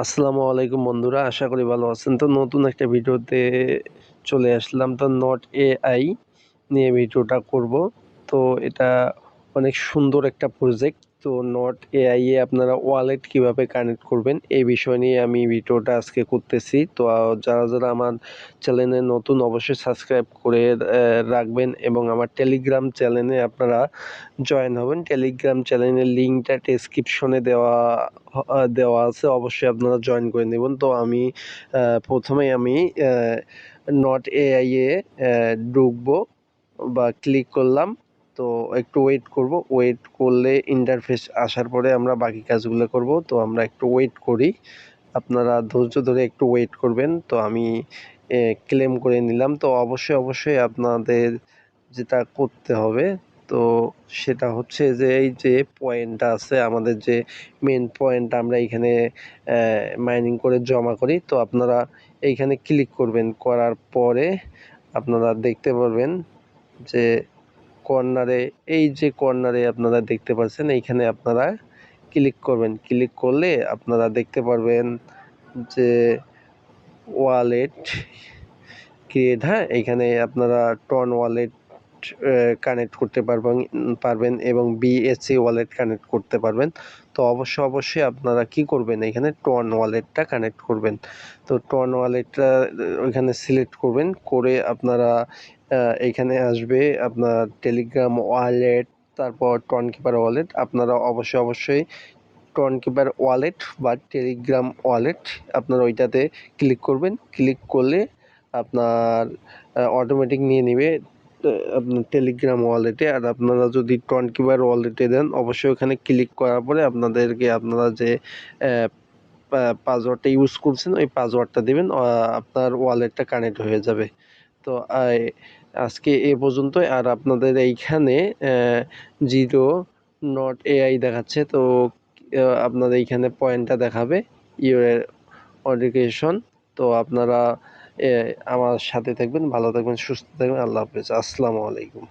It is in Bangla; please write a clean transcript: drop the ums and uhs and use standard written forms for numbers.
আসসালামু আলাইকুম বন্ধুরা, আশা করি ভালো আছেন। তো নতুন একটা ভিডিওতে চলে আসলাম। তো নট এআই নিয়ে ভিডিওটা করব। তো এটা অনেক সুন্দর একটা প্রজেক্ট। তো নট এআই এ আপনারা ওয়ালেট কিভাবে কানেক্ট করবেন এই বিষয় নিয়ে আমি ভিডিওটা আজকে করতেছি। তো যারা আমার চ্যানেলে নতুন অবশ্যই সাবস্ক্রাইব করে রাখবেন এবং আমার টেলিগ্রাম চ্যানেলে আপনারা জয়েন হবেন। টেলিগ্রাম চ্যানেলের লিঙ্কটা ডেসক্রিপশনে দেওয়া আছে, অবশ্যই আপনারা জয়েন করে নেবেন। তো আমি প্রথমেই আমি নট এআই এ ঢুকবো বা ক্লিক করলাম। তো একটু ওয়েট করব, ওয়েট করলে ইন্টারফেস আসার পরে আমরা বাকি কাজগুলো করব। তো আমরা একটু ওয়েট করি, আপনারা ধৈর্য ধরে একটু ওয়েট করবেন। তো আমি ক্লেম করে নিলাম। তো অবশ্যই আপনাদের যেটা করতে হবে, তো সেটা হচ্ছে যে এই যে পয়েন্টটা আছে, আমাদের যে মেন পয়েন্ট আমরা এইখানে মাইনিং করে জমা করি। তো আপনারা এইখানে ক্লিক করবেন, করার পরে আপনারা দেখতে পারবেন যে কর্নারে, এই যে কর্নারে আপনারা দেখতে পাচ্ছেন, এইখানে আপনারা ক্লিক করবেন। ক্লিক করলে আপনারা দেখতে পারবেন যে ওয়ালেট ক্রিয়েট, হ্যাঁ, এইখানে আপনারা টন ওয়ালেট কানেক্ট করতে পারবেন এবং বিএসসি ওয়ালেট কানেক্ট করতে পারবেন। তো অবশ্যই আপনারা কি করবেন, এখানে টন ওয়ালেটটা কানেক্ট করবেন। তো টন ওয়ালেটটা ওইখানে সিলেক্ট করবেন, করে আপনারা এইখানে আসবে আপনার টেলিগ্রাম ওয়ালেট, তারপর টন কিপার ওয়ালেট। আপনারা অবশ্যই টন কিপার ওয়ালেট বা টেলিগ্রাম ওয়ালেট আপনারা ওইটাতে ক্লিক করবেন। ক্লিক করলে আপনার অটোমেটিক নিয়ে নেবে আপনার টেলিগ্রাম ওয়ালেটে। আর আপনারা যদি টন কিপার ওয়ালেটে দেন, অবশ্যই ওখানে ক্লিক করার পরে আপনারা যে পাসওয়ার্ডটা ইউজ করছেন ওই পাসওয়ার্ডটা দেবেন, আপনার ওয়ালেটটা কানেক্ট হয়ে যাবে। তো আজকে এ পর্যন্তই। আর আপনাদের এইখানে জিরো নট এআই দেখাচ্ছে। তো আপনাদের এইখানে পয়েন্টটা দেখাবে ইউর অডিকেশন। তো আপনারা আমার সাথে থাকবেন, ভালো থাকবেন, সুস্থ থাকবেন। আল্লাহ হাফেজ, আসসালামু আলাইকুম।